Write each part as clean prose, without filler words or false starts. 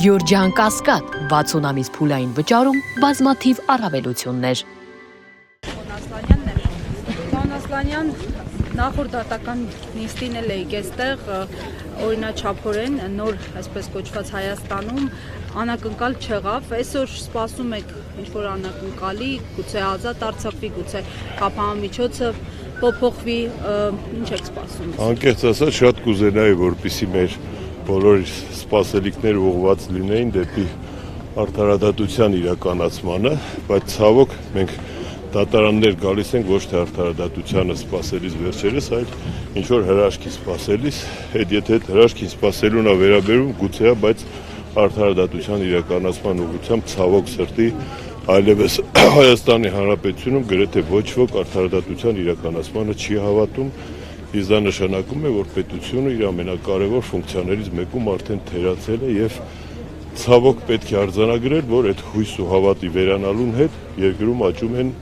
Գյորջյան Կասկադ 60 ամիս փուլային վճարում բազմաթիվ առավելություններ։ Ասլանյան նախորդ դատական նիստին էլ էի այստեղ օրինաչափորեն նոր այսպես կոչված Հայաստանում անակնկալ չեղավ, այսօր սպասում եք ինչ-որ անակնկալի, գուցե ազատ արձակվի, գուցե կապահամիջոցը փոփոխվի, ինչ եք սպասում։ Անկեղծ ասած շատ կուզենայի, որպեսզի մեր բոլոր սպասելիքները ուղղված լինեին դեպի արդարադատության իրականացմանը, բայց ցավոք մենք դատարաններ գալիս ենք ոչ թե արդարադատությանը սպասելիս վերջերս, այլ ինչ-որ հրաշքի սպասելիս, եթե հրաշքին սպասելուն է վերաբերում, գուցե, բայց արդարադատության իրականացման ուղղությամբ ցավոք սրտի այլևս Հայաստանի Հանրապետությունում գրեթե ոչ ոք արդարադատության իրականացմանը չի հավատում, իսկ դա նշանակում է, որ պետությունը իր ամենակարևոր ֆունկցիաներից մեկում արդեն թերացել է եւ ցավոք պետք է արձանագրել, որ այդ հույս ու հավատի վերանալուն հետ երկրում աճում են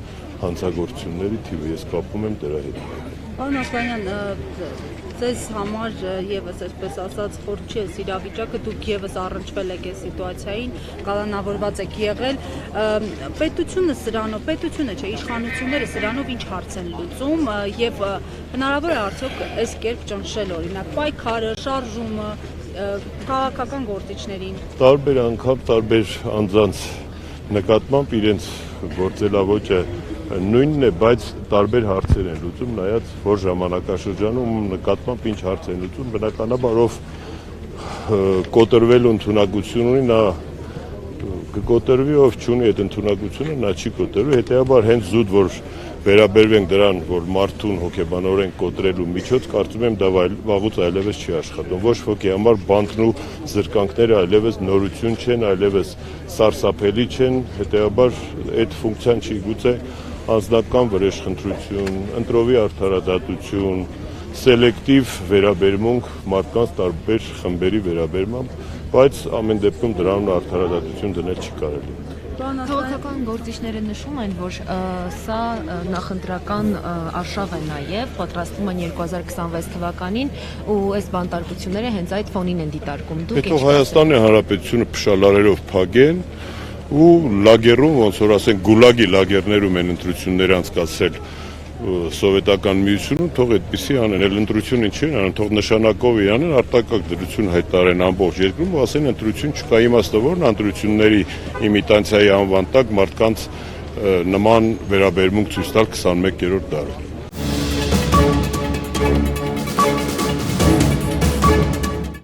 հանցագործությունների թիվը, ես կապում եմ դրա հետ։ Պարոն Ասլանյան, ձեզ համար եւս այսպես ասած խորտ չի այս իրավիճակը, դուք եւս առնչվել եք այս սիտուացիային, կալանավորված եք եղել, պետությունը չէ, իշխանությունները սրանով ինչ հարց են լուծում եւ հնարավոր է արդյոք այս կերպ ճնշել օրինակ պայքարը, շարժումը քաղաքական գործիչներին։ Տարբեր անգամ տարբեր անձանց նկատմամբ իրենց գործելավոճը նույնն է, բայց տարբեր հարցեր են լուծում, նայած որ ժամանակաշրջանում նկատմամբ ինչ հարց են լուծում, բնականաբար ով կոտրվելու ընդունակություն ունի, նա կկոտրվի, ով չունի այդ ընդունակությունը, նա չի կոտրվի, հետեւաբար հենց զուտ որ վերաբերվենք դրան, որ մարդուն հոգեբանորեն կոտրելու միջոց, կարծում եմ դա վաղուց այլևս չի աշխատում, ոչ ոքի համար բանտն ու զրկանքները այլևս նորություն չեն, այլևս սարսափելի չեն, հետեւաբար այդ ֆունկցիան չի գուցե անձնական վրեժխնդրություն, ընտրովի արդարադատություն, սելեկտիվ վերաբերմունք մարդկանց տարբեր խմբերի վերաբերմամբ, բայց ամեն դեպքում դրան արդարադատություն դնել չի կարելի։ Քաղաքական գործիչները նշում են, որ սա նախընտրական արշավ է նաև, պատրաստվում են 2026 թվականին ու այս բանտարկությունները հենց այդ ֆոնին են դիտարկում։ Դուք ինչ Հայաստանի Հանրապետությունը փշալարերով փագեն ու լագերում, ոնց որ ասենք գուլագի լագերներում են ընտրություններ անցկացրել սովետական միությունում, թող այդպեսի անեն, այլ ընտրություն ինչի են անում, թող նշանակով իրանեն արտակարգ դրություն հայտարարեն ամբողջ երկրում ու ասեն ընտրություն չկա, իմաստը որն ընտրությունների իմիտացիայի անվան տակ մարդկանց նման վերաբերմունք ցույց տալ 21-րդ դարում։